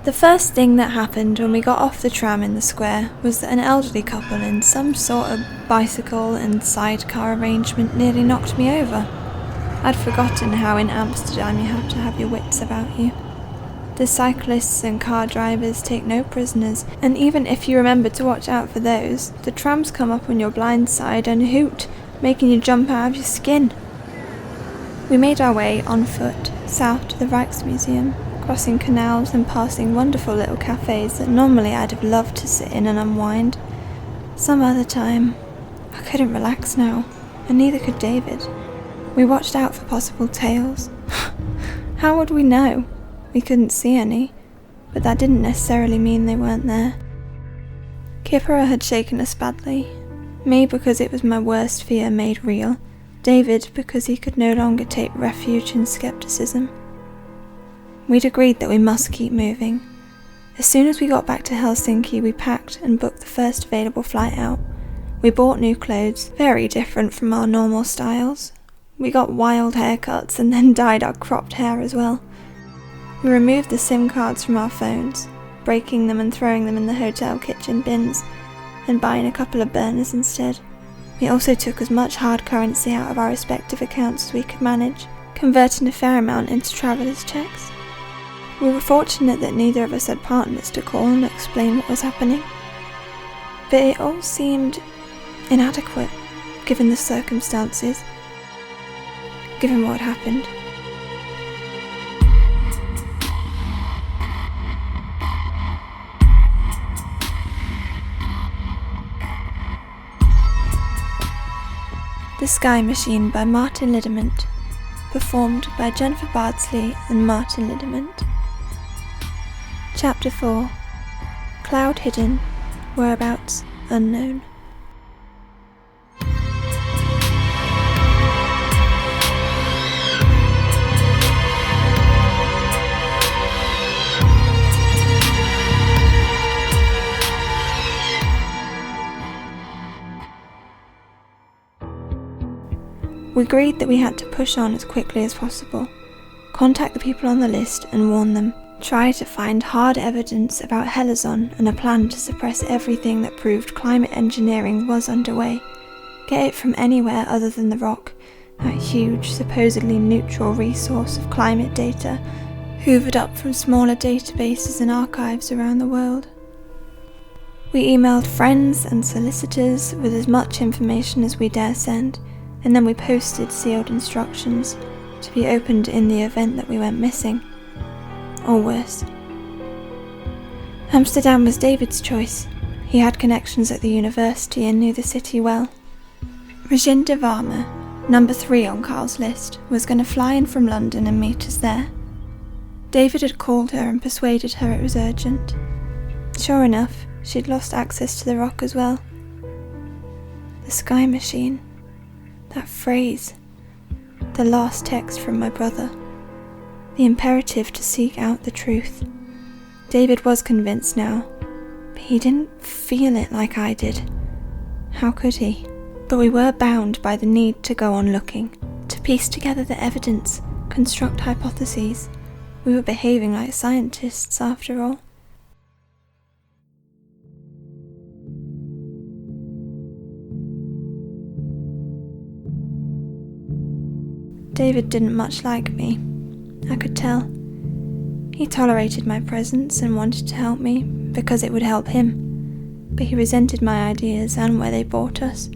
The first thing that happened when we got off the tram in the square was that an elderly couple in some sort of bicycle and sidecar arrangement nearly knocked me over. I'd forgotten how in Amsterdam you have to have your wits about you. The cyclists and car drivers take no prisoners, and even if you remember to watch out for those, the trams come up on your blind side and hoot, making you jump out of your skin. We made our way on foot south to the Rijksmuseum, crossing canals and passing wonderful little cafes that normally I'd have loved to sit in and unwind. Some other time, I couldn't relax now, and neither could David. We watched out for possible tails. How would we know? We couldn't see any, but that didn't necessarily mean they weren't there. Kippera had shaken us badly. Me because it was my worst fear made real. David because he could no longer take refuge in skepticism. We'd agreed that we must keep moving. As soon as we got back to Helsinki, we packed and booked the first available flight out. We bought new clothes, very different from our normal styles. We got wild haircuts and then dyed our cropped hair as well. We removed the SIM cards from our phones, breaking them and throwing them in the hotel kitchen bins, and buying a couple of burners instead. We also took as much hard currency out of our respective accounts as we could manage, converting a fair amount into travellers' checks. We were fortunate that neither of us had partners to call and explain what was happening. But it all seemed inadequate, given the circumstances, given what happened. The Sky Machine by Martin Lidderment, performed by Jennifer Bardsley and Martin Lidderment. Chapter 4. Cloud hidden, whereabouts unknown. We agreed that we had to push on as quickly as possible, contact the people on the list and warn them, try to find hard evidence about Helizon and a plan to suppress everything that proved climate engineering was underway, get it from anywhere other than the rock, that huge, supposedly neutral resource of climate data, hoovered up from smaller databases and archives around the world. We emailed friends and solicitors with as much information as we dare send, and then we posted sealed instructions to be opened in the event that we went missing. Or worse. Amsterdam was David's choice. He had connections at the university and knew the city well. Regine de Varme, number 3 on Carl's list, was going to fly in from London and meet us there. David had called her and persuaded her it was urgent. Sure enough, she'd lost access to the rock as well. The Sky Machine. That phrase, the last text from my brother, the imperative to seek out the truth. David was convinced now, but he didn't feel it like I did. How could he? But we were bound by the need to go on looking, to piece together the evidence, construct hypotheses. We were behaving like scientists after all. David didn't much like me, I could tell. He tolerated my presence and wanted to help me because it would help him, but he resented my ideas and where they brought us.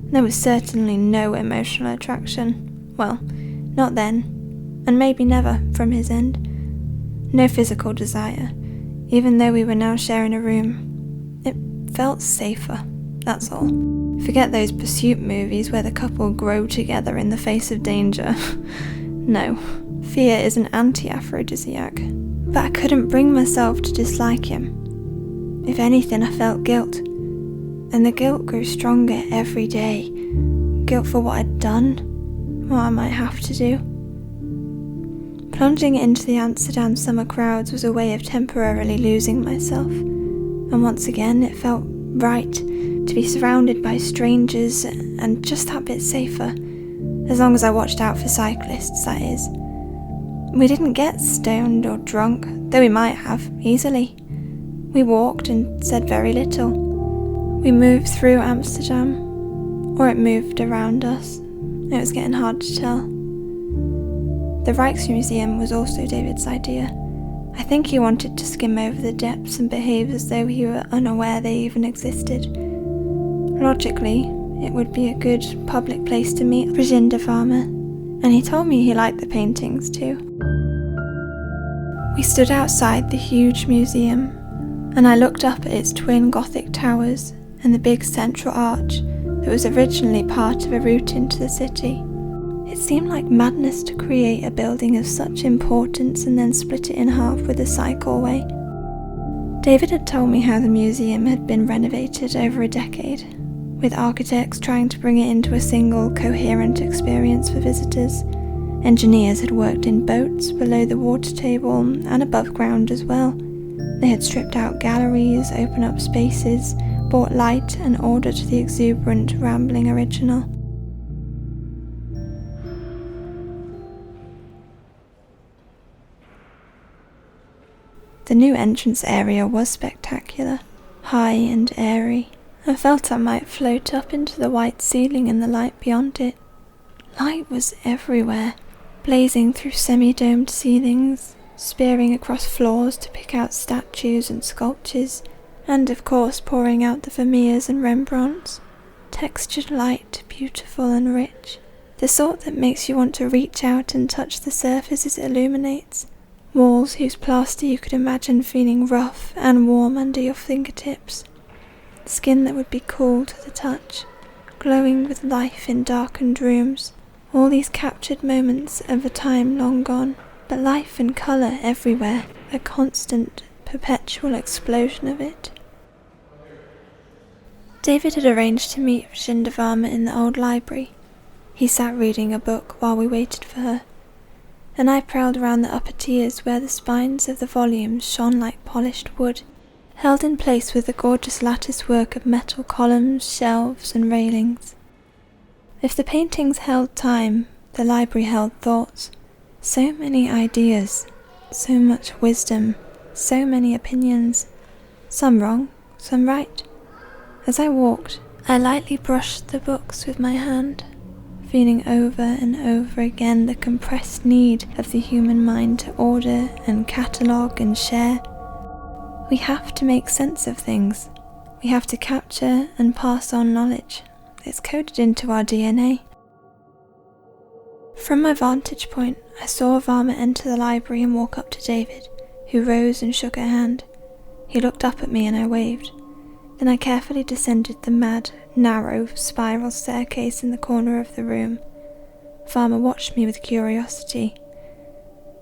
There was certainly no emotional attraction, well, not then, and maybe never from his end. No physical desire, even though we were now sharing a room. It felt safer, that's all. Forget those pursuit movies where the couple grow together in the face of danger. No, fear is an anti-aphrodisiac. But I couldn't bring myself to dislike him. If anything, I felt guilt. And the guilt grew stronger every day. Guilt for what I'd done, what I might have to do. Plunging into the Amsterdam summer crowds was a way of temporarily losing myself. And once again, it felt right to be surrounded by strangers and just that bit safer, as long as I watched out for cyclists, that is. We didn't get stoned or drunk, though we might have, easily. We walked and said very little. We moved through Amsterdam, or it moved around us. It was getting hard to tell. The Rijksmuseum was also David's idea. I think he wanted to skim over the depths and behave as though he were unaware they even existed. Logically, it would be a good public place to meet Rijksmuseum farmer, and he told me he liked the paintings too. We stood outside the huge museum, and I looked up at its twin Gothic towers and the big central arch that was originally part of a route into the city. It seemed like madness to create a building of such importance and then split it in half with a cycleway. David had told me how the museum had been renovated over a decade, with architects trying to bring it into a single, coherent experience for visitors. Engineers had worked in boats below the water table and above ground as well. They had stripped out galleries, opened up spaces, brought light and order to the exuberant, rambling original. The new entrance area was spectacular, high and airy. I felt I might float up into the white ceiling and the light beyond it. Light was everywhere, blazing through semi-domed ceilings, spearing across floors to pick out statues and sculptures, and of course pouring out the Vermeers and Rembrandts. Textured light, beautiful and rich, the sort that makes you want to reach out and touch the surfaces it illuminates. Walls whose plaster you could imagine feeling rough and warm under your fingertips. Skin that would be cool to the touch, glowing with life in darkened rooms. All these captured moments of a time long gone, but life and colour everywhere, a constant, perpetual explosion of it. David had arranged to meet Rijksmuseum farmer in the old library. He sat reading a book while we waited for her, and I prowled around the upper tiers where the spines of the volumes shone like polished wood, held in place with the gorgeous lattice work of metal columns, shelves and railings. If the paintings held time, the library held thoughts. So many ideas, so much wisdom, so many opinions, some wrong, some right. As I walked, I lightly brushed the books with my hand, feeling over and over again the compressed need of the human mind to order and catalogue and share. We have to make sense of things. We have to capture and pass on knowledge. It's coded into our DNA. From my vantage point, I saw Varma enter the library and walk up to David, who rose and shook her hand. He looked up at me and I waved. Then I carefully descended the mad, narrow, spiral staircase in the corner of the room. Varma watched me with curiosity.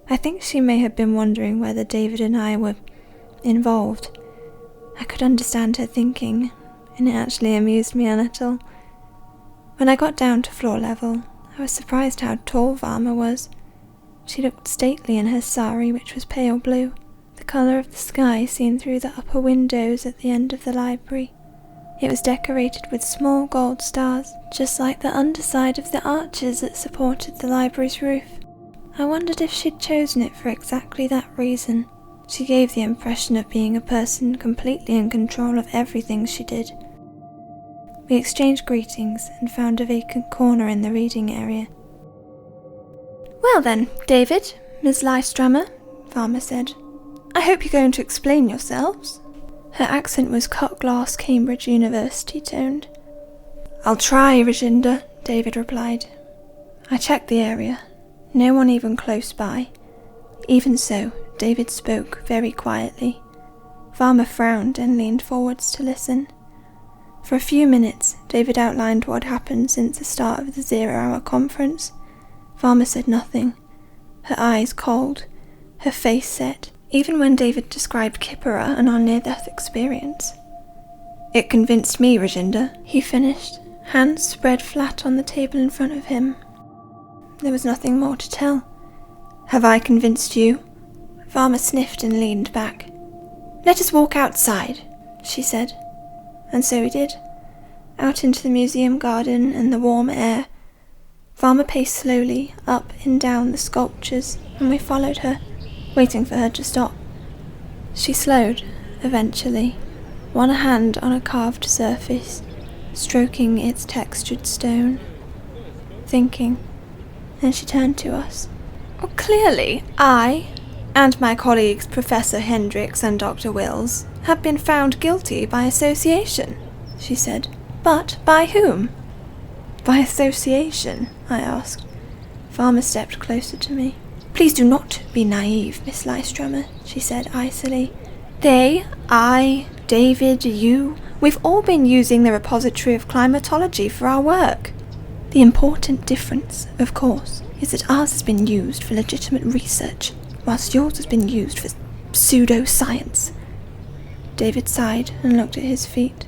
I think she may have been wondering whether David and I were involved. I could understand her thinking, and it actually amused me a little. When I got down to floor level, I was surprised how tall Varma was. She looked stately in her sari, which was pale blue, the colour of the sky seen through the upper windows at the end of the library. It was decorated with small gold stars, just like the underside of the arches that supported the library's roof. I wondered if she'd chosen it for exactly that reason. She gave the impression of being a person completely in control of everything she did. We exchanged greetings and found a vacant corner in the reading area. "Well then, David, Ms. Lystrammer," Varma said, "I hope you're going to explain yourselves." Her accent was cut-glass Cambridge University toned. "I'll try, Rijksmuseum," David replied. I checked the area. No one even close by. Even so, David spoke very quietly. Varma frowned and leaned forwards to listen. For a few minutes, David outlined what had happened since the start of the 0-hour conference. Varma said nothing, her eyes cold, her face set, even when David described Kippera and our near-death experience. "It convinced me, Rijksmuseum," he finished, hands spread flat on the table in front of him. There was nothing more to tell. "Have I convinced you?" Varma sniffed and leaned back. "Let us walk outside," she said. And so we did, out into the museum garden and the warm air. Varma paced slowly up and down the sculptures, and we followed her, waiting for her to stop. She slowed, eventually, one hand on a carved surface, stroking its textured stone. Thinking, and she turned to us. Well, clearly, I, and my colleagues Professor Hendricks and Dr. Wills, have been found guilty by association, she said. But by whom? By association, I asked. Farmer stepped closer to me. Please do not be naive, Miss Lystrammer, she said icily. They, I, David, you, we've all been using the repository of climatology for our work. The important difference, of course, is that ours has been used for legitimate research, whilst yours has been used for pseudo-science. David sighed and looked at his feet.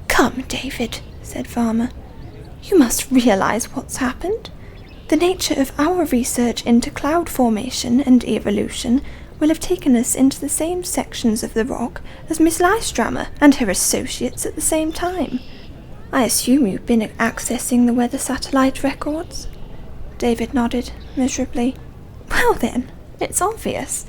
Come, David, said Farmer. You must realize what's happened. The nature of our research into cloud formation and evolution will have taken us into the same sections of the rock as Miss Lystrammer and her associates at the same time. I assume you've been accessing the weather satellite records? David nodded, miserably. Well then, it's obvious.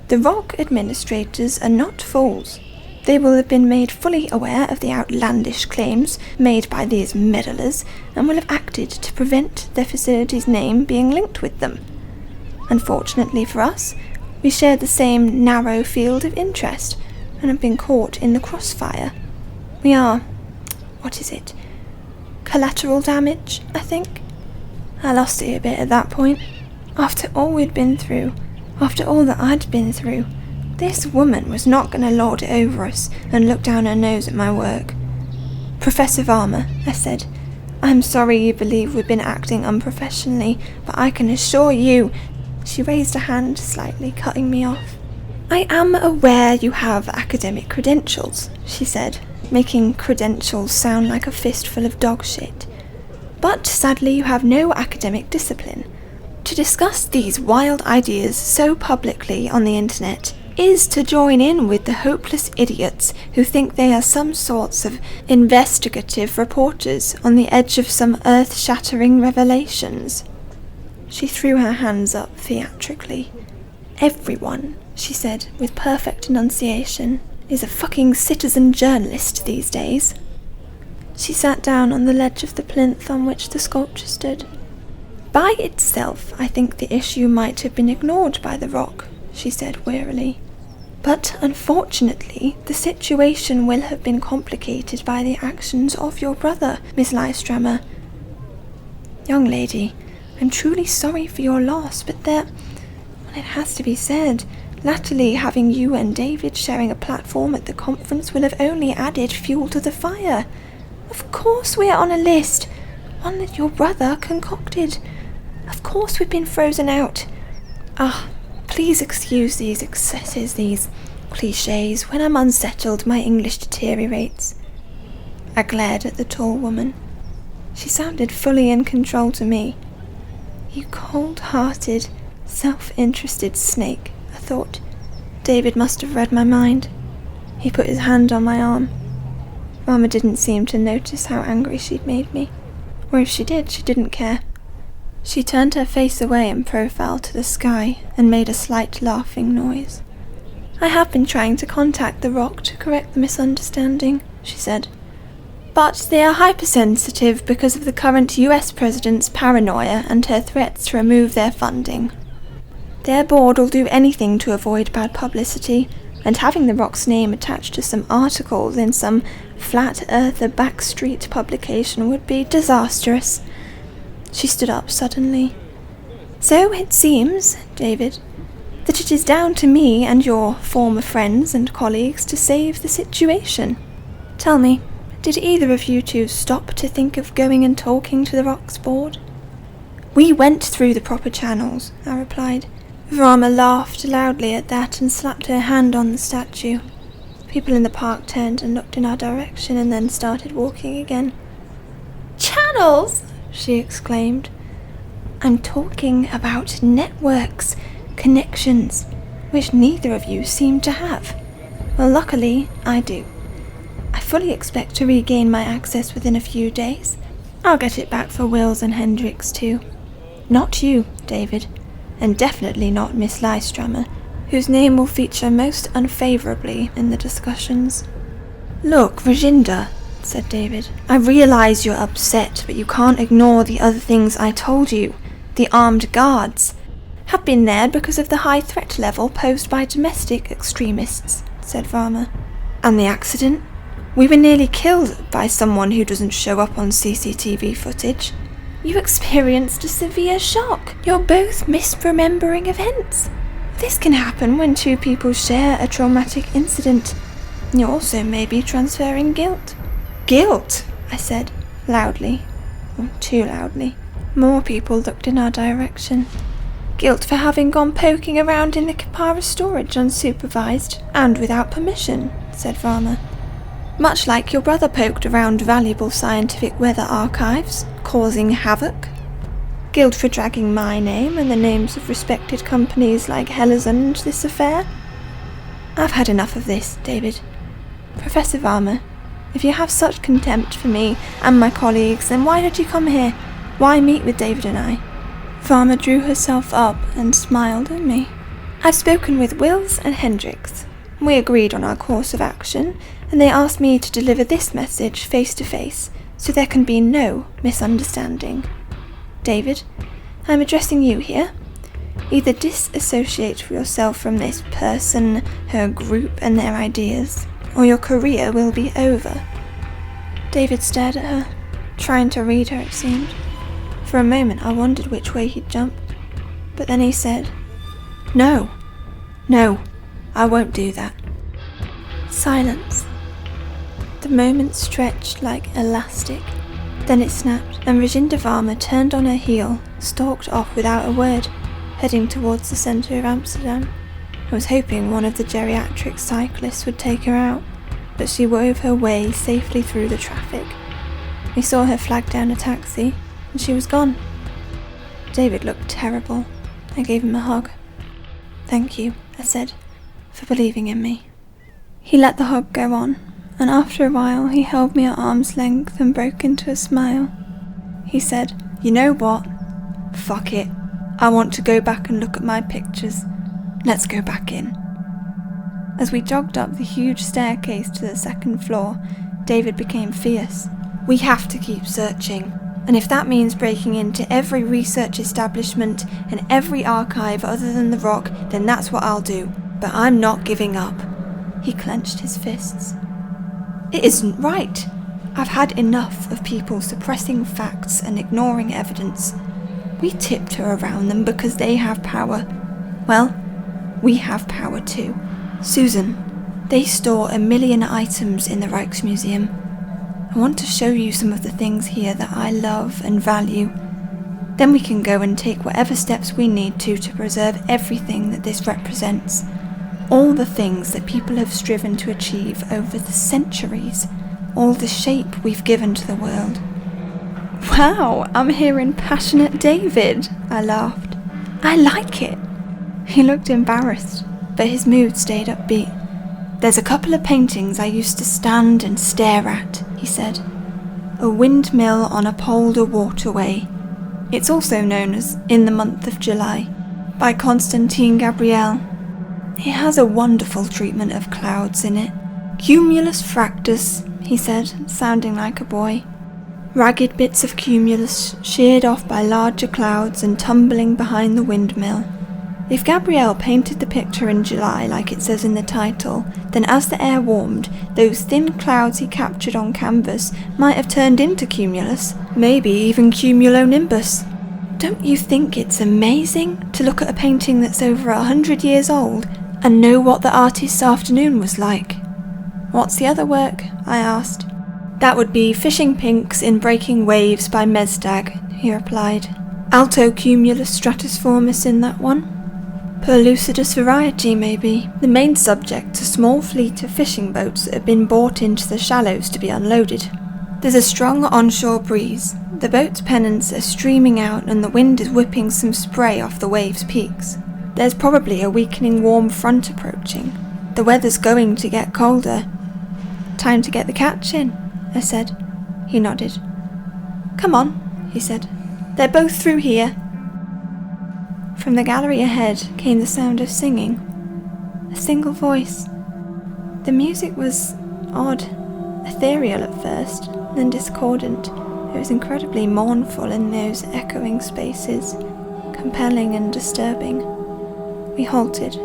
The rock administrators are not fools. They will have been made fully aware of the outlandish claims made by these meddlers and will have acted to prevent their facility's name being linked with them. Unfortunately for us, we share the same narrow field of interest and have been caught in the crossfire. We are, collateral damage, I think? I lost it a bit at that point. After all we'd been through, after all that I'd been through, this woman was not going to lord it over us and look down her nose at my work. Professor Varma, I said, I'm sorry you believe we've been acting unprofessionally, but I can assure you... She raised a hand slightly, cutting me off. I am aware you have academic credentials, she said, making credentials sound like a fistful of dog shit. But sadly you have no academic discipline. To discuss these wild ideas so publicly on the internet is to join in with the hopeless idiots who think they are some sorts of investigative reporters on the edge of some earth-shattering revelations. She threw her hands up theatrically. Everyone, she said with perfect enunciation, is a fucking citizen journalist these days. She sat down on the ledge of the plinth on which the sculpture stood. By itself, I think the issue might have been ignored by the rock, she said wearily. But unfortunately, the situation will have been complicated by the actions of your brother, Miss Lystrammer. Young lady, I'm truly sorry for your loss, but it has to be said, latterly having you and David sharing a platform at the conference will have only added fuel to the fire. Of course we're on a list, one that your brother concocted. Of course we've been frozen out. Please excuse these excesses, these clichés. When I'm unsettled, my English deteriorates. I glared at the tall woman. She sounded fully in control to me. You cold-hearted, self-interested snake, I thought. David must have read my mind. He put his hand on my arm. Mama didn't seem to notice how angry she'd made me. Or if she did, she didn't care. She turned her face away in profile to the sky and made a slight laughing noise. I have been trying to contact the rock to correct the misunderstanding, she said. But they are hypersensitive because of the current US president's paranoia and her threats to remove their funding. Their board will do anything to avoid bad publicity, and having the rock's name attached to some articles in some flat-earther backstreet publication would be disastrous. She stood up suddenly. So it seems, David, that it is down to me and your former friends and colleagues to save the situation. Tell me, did either of you two stop to think of going and talking to the rock's board? We went through the proper channels, I replied. Varma laughed loudly at that and slapped her hand on the statue. People in the park turned and looked in our direction and then started walking again. Channels? She exclaimed. I'm talking about networks, connections, which neither of you seem to have. Well, luckily, I do. I fully expect to regain my access within a few days. I'll get it back for Wills and Hendricks too. Not you, David, and definitely not Miss Lystrammer, whose name will feature most unfavourably in the discussions. "Look, Rajinder," said David, "I realise you're upset, but you can't ignore the other things I told you. The armed guards have been there because of the high threat level posed by domestic extremists," said Varma. "And the accident? We were nearly killed by someone who doesn't show up on CCTV footage. You experienced a severe shock. You're both misremembering events. This can happen when two people share a traumatic incident. You also may be transferring guilt." "Guilt?" I said, loudly. Or too loudly. More people looked in our direction. "Guilt for having gone poking around in the Kapara storage unsupervised and without permission," said Varma. "Much like your brother poked around valuable scientific weather archives, causing havoc. Guilt for dragging my name and the names of respected companies like Hellesen into this affair. I've had enough of this, David. Professor Varma, if you have such contempt for me and my colleagues, then why did you come here? Why meet with David and I?" Varma drew herself up and smiled at me. "I've spoken with Wills and Hendricks. We agreed on our course of action, and they asked me to deliver this message face to face, so there can be no misunderstanding. David, I'm addressing you here. Either disassociate yourself from this person, her group, and their ideas, or your career will be over." David stared at her, trying to read her, it seemed. For a moment I wondered which way he'd jumped, but then he said, No, I won't do that." Silence. The moment stretched like elastic. Then it snapped, and Rajinder Varma turned on her heel, stalked off without a word, heading towards the centre of Amsterdam. I was hoping one of the geriatric cyclists would take her out, but she wove her way safely through the traffic. We saw her flag down a taxi, and she was gone. David looked terrible. I gave him a hug. "Thank you," I said, "for believing in me." He let the hug go on, and after a while he held me at arm's length and broke into a smile. He said, "You know what? Fuck it. I want to go back and look at my pictures. Let's go back in." As we jogged up the huge staircase to the second floor, David became fierce. "We have to keep searching. And if that means breaking into every research establishment and every archive other than the Rock, then that's what I'll do. But I'm not giving up." He clenched his fists. "It isn't right. I've had enough of people suppressing facts and ignoring evidence. We tiptoe around them because they have power. Well, we have power too. Susan, they store 1 million items in the Rijksmuseum. I want to show you some of the things here that I love and value. Then we can go and take whatever steps we need to preserve everything that this represents. All the things that people have striven to achieve over the centuries. All the shape we've given to the world." "Wow, I'm hearing passionate David," I laughed. "I like it." He looked embarrassed, but his mood stayed upbeat. "There's a couple of paintings I used to stand and stare at," he said. "A windmill on a polder waterway. It's also known as In the Month of July, by Constantine Gabriel. It has a wonderful treatment of clouds in it. Cumulus fractus," he said, sounding like a boy. "Ragged bits of cumulus sheared off by larger clouds and tumbling behind the windmill. If Gabriel painted the picture in July like it says in the title, then as the air warmed, those thin clouds he captured on canvas might have turned into cumulus, maybe even cumulonimbus. Don't you think it's amazing to look at a painting that's over 100 years old and know what the artist's afternoon was like?" "What's the other work?" I asked. "That would be Fishing Pinks in Breaking Waves by Mesdag," he replied. "Alto cumulus stratiformis in that one. Perlucidus variety, maybe. The main subject, a small fleet of fishing boats that have been brought into the shallows to be unloaded. There's a strong onshore breeze. The boat's pennants are streaming out and the wind is whipping some spray off the waves' peaks. There's probably a weakening warm front approaching. The weather's going to get colder." "Time to get the catch in," I said. He nodded. "Come on," he said. "They're both through here." From the gallery ahead came the sound of singing. a single voice. The music was odd, ethereal at first, then discordant. It was incredibly mournful in those echoing spaces, compelling and disturbing. We halted.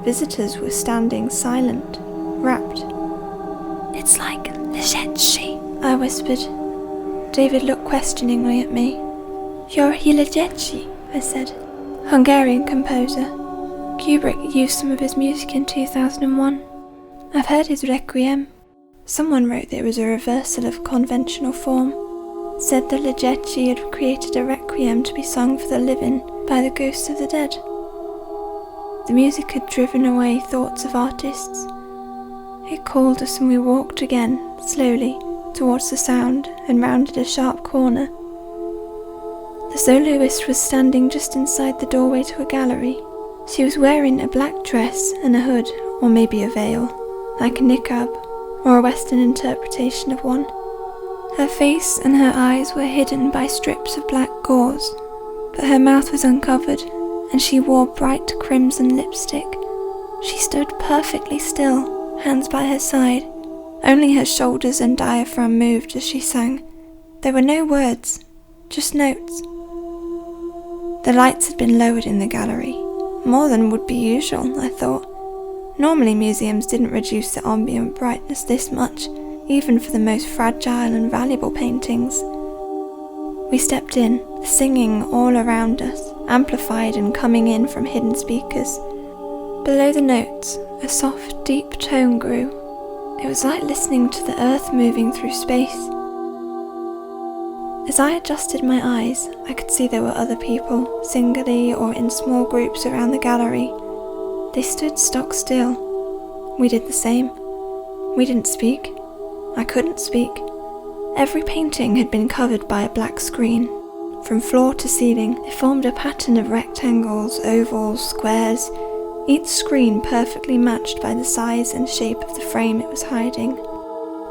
Visitors were standing silent, rapt. "It's like Ligetshi," I whispered. David looked questioningly at me. "You're Ligetshi," I said. "Hungarian composer. Kubrick used some of his music in 2001. I've heard his Requiem." Someone wrote that it was a reversal of conventional form. Said that Ligeti had created a requiem to be sung for the living by the ghosts of the dead. The music had driven away thoughts of artists. It called us and we walked again, slowly, towards the sound and rounded a sharp corner. The soloist was standing just inside the doorway to a gallery. She was wearing a black dress and a hood, or maybe a veil, like a niqab, or a Western interpretation of one. Her face and her eyes were hidden by strips of black gauze, but her mouth was uncovered, and she wore bright crimson lipstick. She stood perfectly still, hands by her side. Only her shoulders and diaphragm moved as she sang. There were no words, just notes. The lights had been lowered in the gallery, more than would be usual, I thought. Normally museums didn't reduce the ambient brightness this much, even for the most fragile and valuable paintings. We stepped in, singing all around us, amplified and coming in from hidden speakers. Below the notes, a soft, deep tone grew. It was like listening to the earth moving through space. As I adjusted my eyes, I could see there were other people, singly or in small groups around the gallery. They stood stock still. We did the same. We didn't speak. I couldn't speak. Every painting had been covered by a black screen. From floor to ceiling, they formed a pattern of rectangles, ovals, squares, each screen perfectly matched by the size and shape of the frame it was hiding.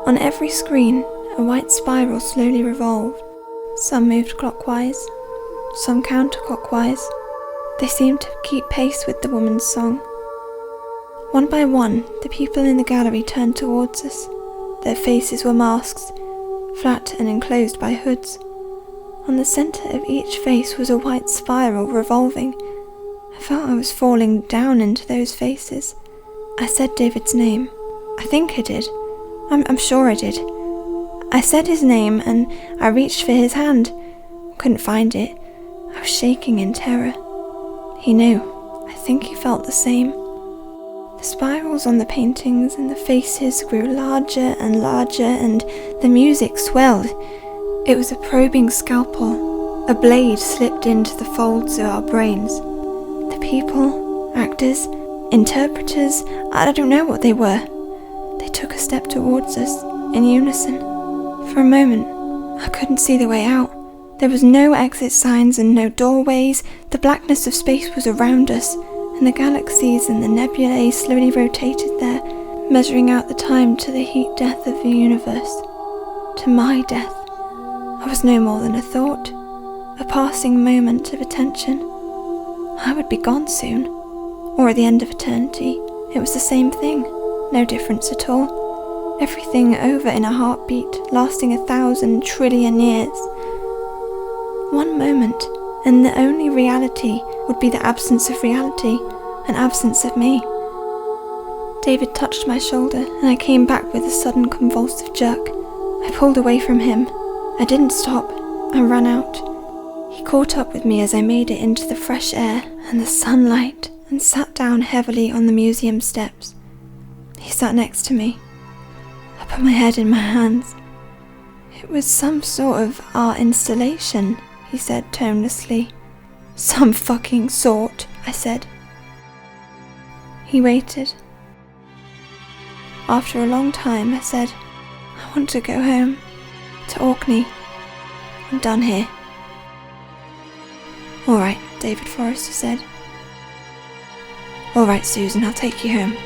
On every screen, a white spiral slowly revolved. Some moved clockwise, some counterclockwise. They seemed to keep pace with the woman's song. One by one, the people in the gallery turned towards us. Their faces were masks, flat and enclosed by hoods. On the centre of each face was a white spiral revolving. I felt I was falling down into those faces. I said David's name. I think I did. I'm sure I did. I said his name and I reached for his hand. Couldn't find it. I was shaking in terror. He knew. I think he felt the same. The spirals on the paintings and the faces grew larger and larger, and the music swelled. It was a probing scalpel. A blade slipped into the folds of our brains. The people, actors, interpreters, I don't know what they were. They took a step towards us, in unison. For a moment, I couldn't see the way out. There was no exit signs and no doorways. The blackness of space was around us, and the galaxies and the nebulae slowly rotated there, measuring out the time to the heat death of the universe. To my death. I was no more than a thought, a passing moment of attention. I would be gone soon, or at the end of eternity. It was the same thing, no difference at all. Everything over in a heartbeat, lasting 1,000 trillion years. One moment, and the only reality would be the absence of reality, an absence of me. David touched my shoulder, and I came back with a sudden convulsive jerk. I pulled away from him. I didn't stop. I ran out. He caught up with me as I made it into the fresh air and the sunlight, and sat down heavily on the museum steps. He sat next to me. I put my head in my hands. "It was some sort of art installation," he said tonelessly. "Some fucking sort," I said. He waited. After a long time, I said, "I want to go home, to Orkney. I'm done here." "All right," David Forrester said. "All right, Susan, I'll take you home."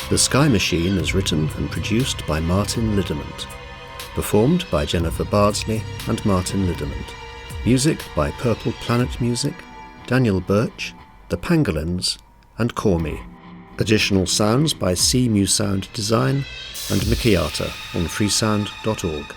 The Sky Machine is written and produced by Martin Liddermont. Performed by Jennifer Bardsley and Martin Liddermont. Music by Purple Planet Music, Daniel Birch, The Pangolins, and Call Me. Additional sounds by Seamu Sound Design and Mikiata on freesound.org.